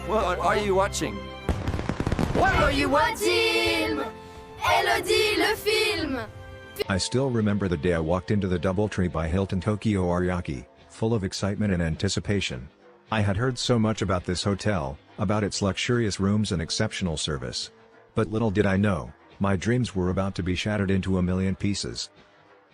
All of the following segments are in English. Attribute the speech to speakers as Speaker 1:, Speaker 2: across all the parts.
Speaker 1: What are you watching?
Speaker 2: What are you watching? Elodie, le film!
Speaker 3: I still remember the day I walked into the DoubleTree by Hilton Tokyo Ariake, full of excitement and anticipation. I had heard so much about this hotel, about its luxurious rooms and exceptional service. But little did I know, my dreams were about to be shattered into a million pieces.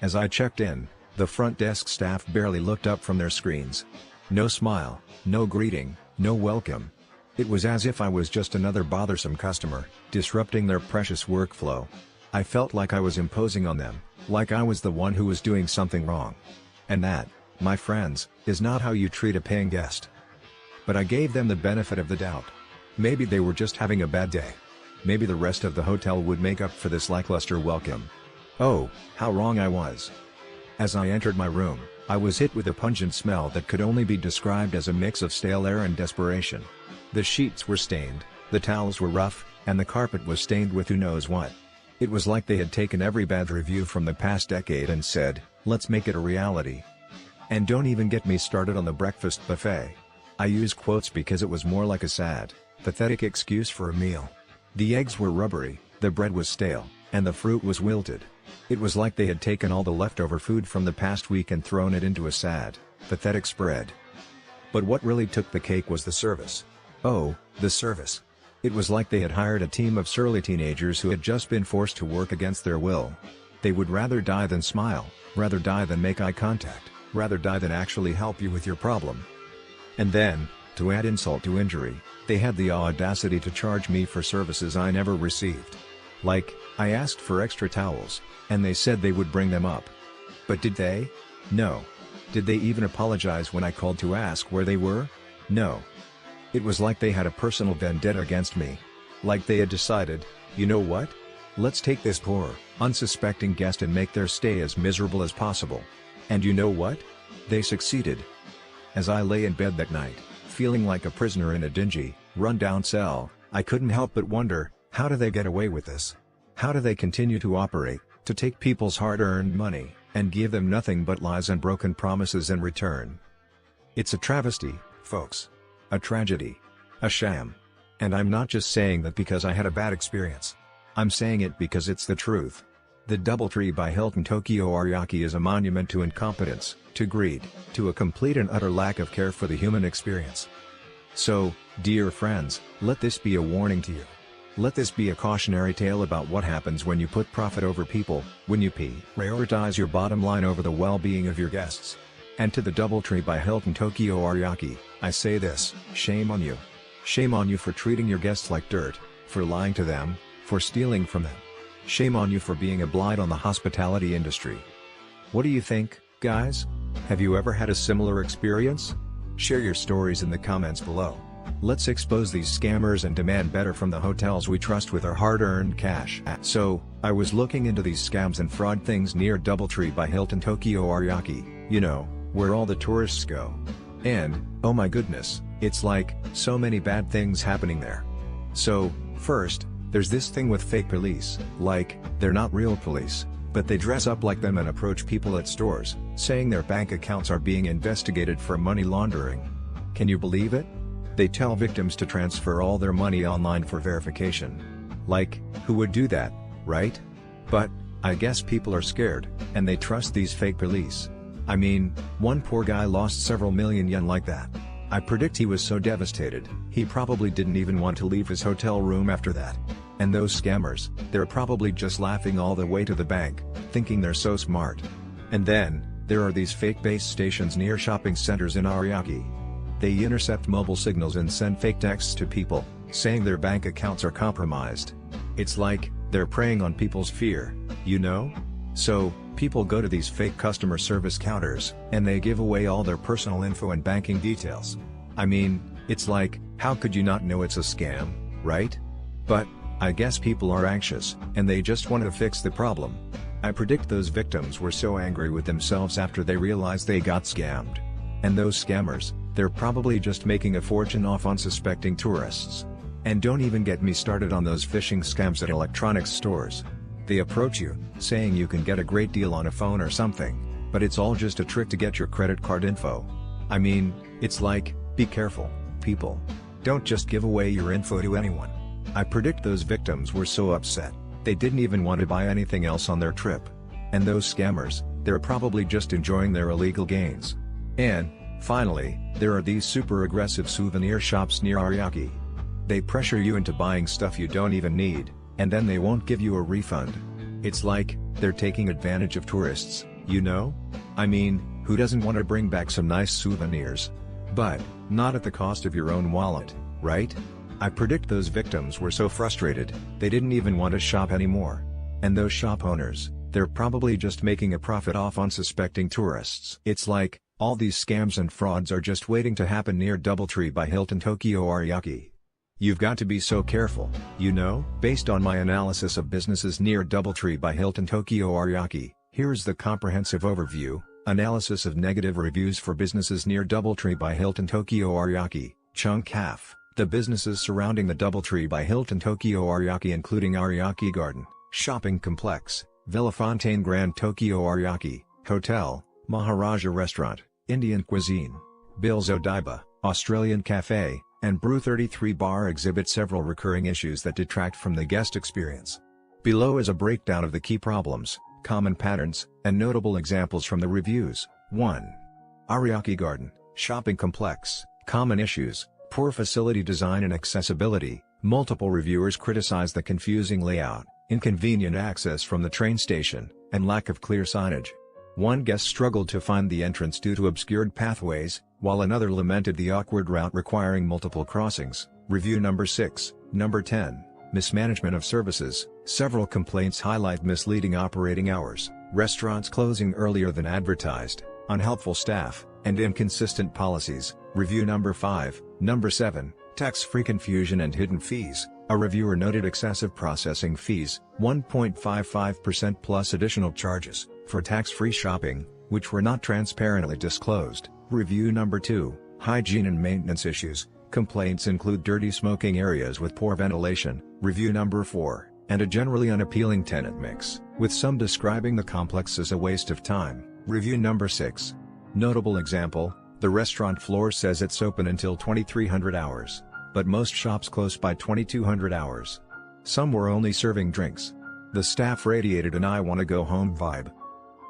Speaker 3: As I checked in, the front desk staff barely looked up from their screens. No smile, no greeting, no welcome. It was as if I was just another bothersome customer, disrupting their precious workflow. I felt like I was imposing on them, like I was the one who was doing something wrong. And that, my friends, is not how you treat a paying guest. But I gave them the benefit of the doubt. Maybe they were just having a bad day. Maybe the rest of the hotel would make up for this lackluster welcome. Oh, how wrong I was. As I entered my room, I was hit with a pungent smell that could only be described as a mix of stale air and desperation. The sheets were stained, the towels were rough, and the carpet was stained with who knows what. It was like they had taken every bad review from the past decade and said, let's make it a reality. And don't even get me started on the breakfast buffet. I use quotes because it was more like a sad, pathetic excuse for a meal. The eggs were rubbery, the bread was stale, and the fruit was wilted. It was like they had taken all the leftover food from the past week and thrown it into a sad, pathetic spread. But what really took the cake was the service. Oh, the service. It was like they had hired a team of surly teenagers who had just been forced to work against their will. They would rather die than smile, rather die than make eye contact, rather die than actually help you with your problem. And then, to add insult to injury, they had the audacity to charge me for services I never received. Like, I asked for extra towels, and they said they would bring them up. But did they? No. Did they even apologize when I called to ask where they were? No. It was like they had a personal vendetta against me. Like they had decided, you know what? Let's take this poor, unsuspecting guest and make their stay as miserable as possible. And you know what? They succeeded. As I lay in bed that night, feeling like a prisoner in a dingy, run-down cell, I couldn't help but wonder, how do they get away with this? How do they continue to operate, to take people's hard-earned money, and give them nothing but lies and broken promises in return? It's a travesty, folks. A tragedy. A sham. And I'm not just saying that because I had a bad experience. I'm saying it because it's the truth. The DoubleTree by Hilton Tokyo Ariake is a monument to incompetence, to greed, to a complete and utter lack of care for the human experience. So, dear friends, let this be a warning to you. Let this be a cautionary tale about what happens when you put profit over people, when you prioritize your bottom line over the well-being of your guests. And to the DoubleTree by Hilton Tokyo Ariake, I say this, shame on you. Shame on you for treating your guests like dirt, for lying to them, for stealing from them. Shame on you for being a blight on the hospitality industry. What do you think, guys? Have you ever had a similar experience? Share your stories in the comments below. Let's expose these scammers and demand better from the hotels we trust with our hard-earned cash. So, I was looking into these scams and fraud things near DoubleTree by Hilton Tokyo Ariake, you know, where all the tourists go. And, oh my goodness, it's like, so many bad things happening there. So, first, there's this thing with fake police, like, they're not real police, but they dress up like them and approach people at stores, saying their bank accounts are being investigated for money laundering. Can you believe it? They tell victims to transfer all their money online for verification. Like, who would do that, right? But, I guess people are scared, and they trust these fake police. I mean, one poor guy lost several million yen like that. I predict he was so devastated, he probably didn't even want to leave his hotel room after that. And those scammers, they're probably just laughing all the way to the bank, thinking they're so smart. And then, there are these fake base stations near shopping centers in Ariake. They intercept mobile signals and send fake texts to people, saying their bank accounts are compromised. It's like, they're preying on people's fear, you know? So, people go to these fake customer service counters, and they give away all their personal info and banking details. I mean, it's like, how could you not know it's a scam, right? But, I guess people are anxious, and they just want to fix the problem. I predict those victims were so angry with themselves after they realized they got scammed. And those scammers, they're probably just making a fortune off unsuspecting tourists. And don't even get me started on those phishing scams at electronics stores. They approach you, saying you can get a great deal on a phone or something, but it's all just a trick to get your credit card info. I mean, it's like, be careful, people. Don't just give away your info to anyone. I predict those victims were so upset, they didn't even want to buy anything else on their trip. And those scammers, they're probably just enjoying their illegal gains. And, finally, there are these super aggressive souvenir shops near Ariake. They pressure you into buying stuff you don't even need, and then they won't give you a refund. It's like, they're taking advantage of tourists, you know? I mean, who doesn't want to bring back some nice souvenirs? But, not at the cost of your own wallet, right? I predict those victims were so frustrated, they didn't even want to shop anymore. And those shop owners, they're probably just making a profit off unsuspecting tourists. It's like, all these scams and frauds are just waiting to happen near DoubleTree by Hilton Tokyo Ariake. You've got to be so careful, you know? Based on my analysis of businesses near DoubleTree by Hilton Tokyo Ariake, here's the comprehensive overview, analysis of negative reviews for businesses near DoubleTree by Hilton Tokyo Ariake, chunk half. The businesses surrounding the DoubleTree by Hilton Tokyo Ariake including Ariake Garden, Shopping Complex, Villa Fontaine Grand Tokyo Ariake, Hotel, Maharaja Restaurant, Indian Cuisine, Bill's Odaiba, Australian Cafe, and Brew 33 Bar exhibit several recurring issues that detract from the guest experience. Below is a breakdown of the key problems, common patterns, and notable examples from the reviews. 1. Ariake Garden, Shopping Complex, common issues, poor facility design and accessibility. Multiple reviewers criticize the confusing layout, inconvenient access from the train station, and lack of clear signage. One guest struggled to find the entrance due to obscured pathways, while another lamented the awkward route requiring multiple crossings. Review number 6. Number 10. Mismanagement of services. Several complaints highlight misleading operating hours, restaurants closing earlier than advertised, unhelpful staff, and inconsistent policies. Review number 5. Number 7. Tax-free confusion and hidden fees. A reviewer noted excessive processing fees, 1.55% plus additional charges, for tax-free shopping, which were not transparently disclosed. Review number 2. Hygiene and maintenance issues. Complaints include dirty smoking areas with poor ventilation. Review number 4. And a generally unappealing tenant mix, with some describing the complex as a waste of time. Review number 6. Notable example, the restaurant floor says it's open until 2300 hours, but most shops close by 2200 hours. Some were only serving drinks. The staff radiated an "I wanna go home" vibe.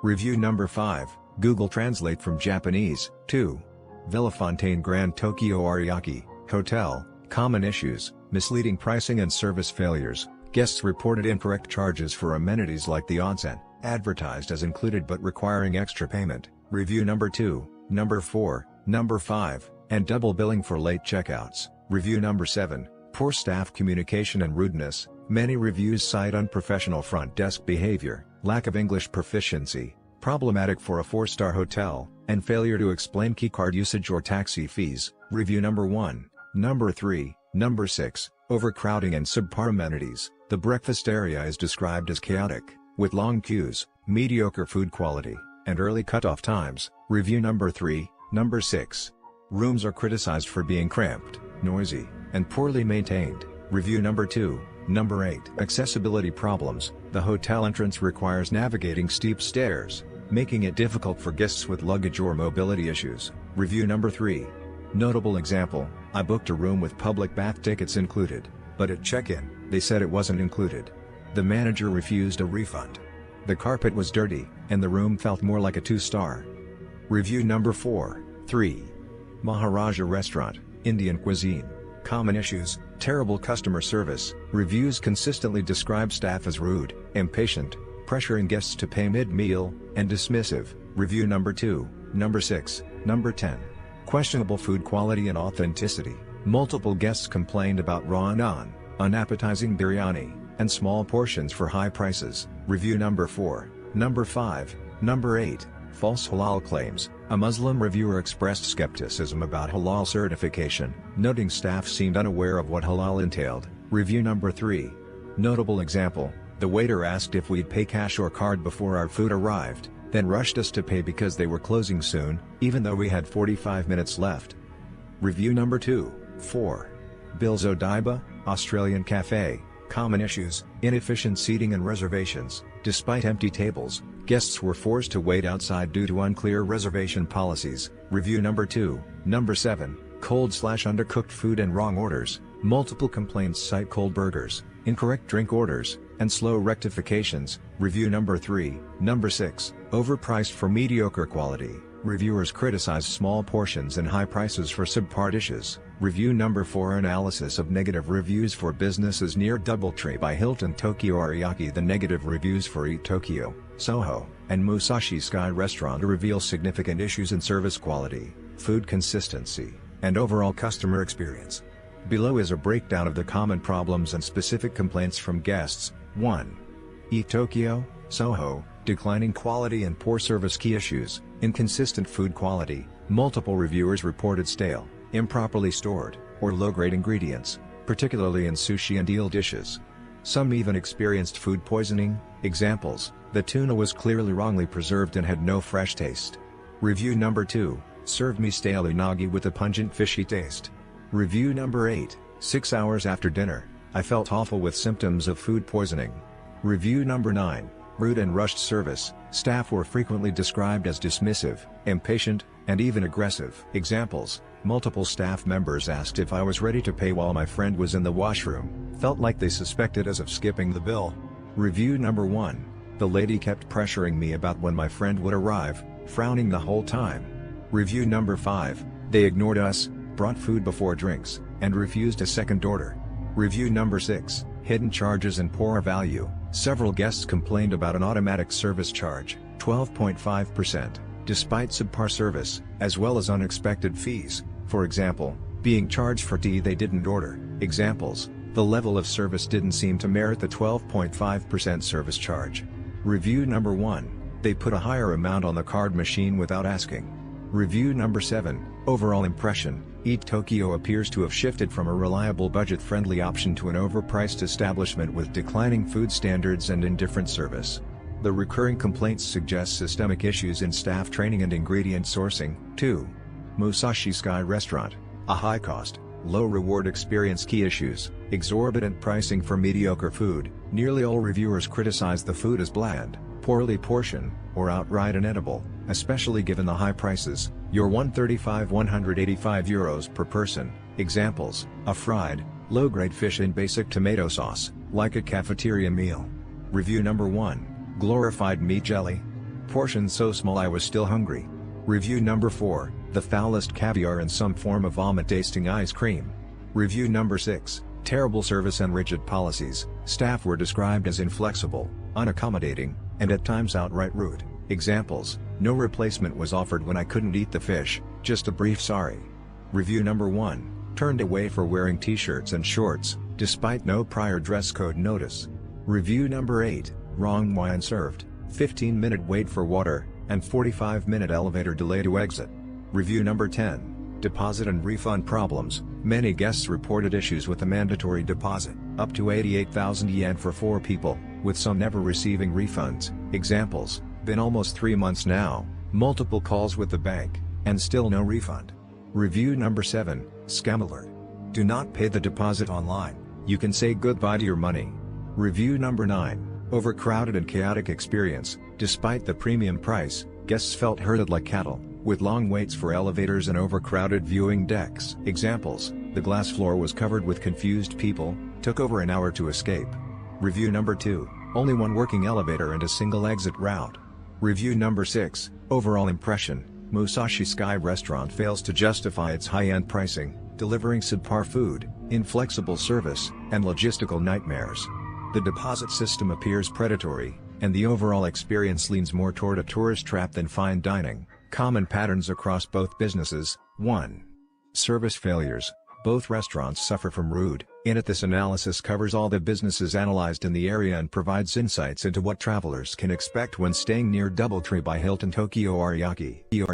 Speaker 3: Review number 5. Google Translate from Japanese. 2. Villa Fontaine Grand Tokyo Ariake, Hotel, common issues, misleading pricing and service failures. Guests reported incorrect charges for amenities like the onsen, advertised as included but requiring extra payment. Review number 2, number 4, number 5, and double billing for late checkouts. Review number 7, poor staff communication and rudeness. Many reviews cite unprofessional front desk behavior, lack of English proficiency, problematic for a 4-star hotel, and failure to explain keycard usage or taxi fees. Review number 1, number 3, number 6, overcrowding and subpar amenities. The breakfast area is described as chaotic, with long queues, mediocre food quality, and early cutoff times. Review number 3, number 6. Rooms are criticized for being cramped, noisy, and poorly maintained. Review number 2, number 8. Accessibility problems. The hotel entrance requires navigating steep stairs, making it difficult for guests with luggage or mobility issues. Review number 3. Notable example, I booked a room with public bath tickets included, but at check-in, they said it wasn't included. The manager refused a refund. The carpet was dirty, and the room felt more like a 2-star. Review number 4, 3. Maharaja Restaurant, Indian Cuisine. Common issues, terrible customer service. Reviews consistently describe staff as rude, impatient, pressuring guests to pay mid-meal, and dismissive. Review number 2, number 6, number 10. Questionable food quality and authenticity. Multiple guests complained about raw naan, unappetizing biryani, and small portions for high prices. Review number 4, number 5, number 8. False halal claims. A Muslim reviewer expressed skepticism about halal certification, noting staff seemed unaware of what halal entailed. Review number 3. Notable example, the waiter asked if we'd pay cash or card before our food arrived, then rushed us to pay because they were closing soon, even though we had 45 minutes left. Review number 2, 4. Bill's Odaiba, Australian Cafe. Common issues, inefficient seating and reservations. Despite empty tables, guests were forced to wait outside due to unclear reservation policies. Review number 2, number 7. cold/undercooked food and wrong orders. Multiple complaints cite cold burgers, incorrect drink orders, and slow rectifications. Review number 3. Number 6. Overpriced for mediocre quality. Reviewers criticize small portions and high prices for subpar dishes. Review number 4. Analysis of negative reviews for businesses near DoubleTree by Hilton Tokyo Ariake. The negative reviews for Eat Tokyo, Soho, and Musashi Sky Restaurant reveal significant issues in service quality, food consistency, and overall customer experience. Below is a breakdown of the common problems and specific complaints from guests. 1. Eat Tokyo, Soho, declining quality and poor service. Key issues: inconsistent food quality. Multiple reviewers reported stale, improperly stored, or low-grade ingredients, particularly in sushi and eel dishes. Some even experienced food poisoning. Examples: the tuna was clearly wrongly preserved and had no fresh taste. Review number 2. Served me stale unagi with a pungent fishy taste. Review number 8. 6 hours after dinner, I felt awful with symptoms of food poisoning. Review number 9. Rude and rushed service. Staff were frequently described as dismissive, impatient, and even aggressive. Examples: multiple staff members asked if I was ready to pay while my friend was in the washroom. Felt like they suspected us of skipping the bill. Review number 1. The lady kept pressuring me about when my friend would arrive, frowning the whole time. Review number 5. They ignored us, brought food before drinks, and refused a second order. Review number 6. Hidden charges and poor value. Several guests complained about an automatic service charge, 12.5%, despite subpar service, as well as unexpected fees, for example, being charged for tea they didn't order. Examples: the level of service didn't seem to merit the 12.5% service charge. Review number 1. They put a higher amount on the card machine without asking. Review number 7. Overall impression: Eat Tokyo appears to have shifted from a reliable budget-friendly option to an overpriced establishment with declining food standards and indifferent service. The recurring complaints suggest systemic issues in staff training and ingredient sourcing. 2. Musashi Sky Restaurant: a high-cost, low-reward experience. Key issues: exorbitant pricing for mediocre food. Nearly all reviewers criticize the food as bland, poorly portioned, or outright inedible, especially given the high prices. Your €135–185 per person. Examples: a fried, low-grade fish in basic tomato sauce, like a cafeteria meal. Review number 1. Glorified meat jelly. Portion so small I was still hungry. Review number 4. The foulest caviar in some form of vomit-tasting ice cream. Review number 6. Terrible service and rigid policies. Staff were described as inflexible, unaccommodating, and at times outright rude. Examples: no replacement was offered when I couldn't eat the fish, just a brief sorry. Review number 1. Turned away for wearing t-shirts and shorts, despite no prior dress code notice. Review number 8. Wrong wine served, 15-minute wait for water, and 45-minute elevator delay to exit. Review number 10. Deposit and refund problems. Many guests reported issues with the mandatory deposit, up to 88,000 yen for 4 people, with some never receiving refunds. Examples: been almost 3 months now, multiple calls with the bank, and still no refund. Review number 7. Scam alert. Do not pay the deposit online, you can say goodbye to your money. Review number 9. Overcrowded and chaotic experience. Despite the premium price, guests felt herded like cattle, with long waits for elevators and overcrowded viewing decks. Examples: the glass floor was covered with confused people, took over an hour to escape. Review number 2. Only one working elevator and a single exit route. Review number 6. Overall impression: Musashi Sky Restaurant fails to justify its high-end pricing, delivering subpar food, inflexible service, and logistical nightmares. The deposit system appears predatory, and the overall experience leans more toward a tourist trap than fine dining. Common patterns across both businesses. 1. Service failures. Both restaurants suffer from rude. This analysis covers all the businesses analyzed in the area and provides insights into what travelers can expect when staying near DoubleTree by Hilton Tokyo Ariake.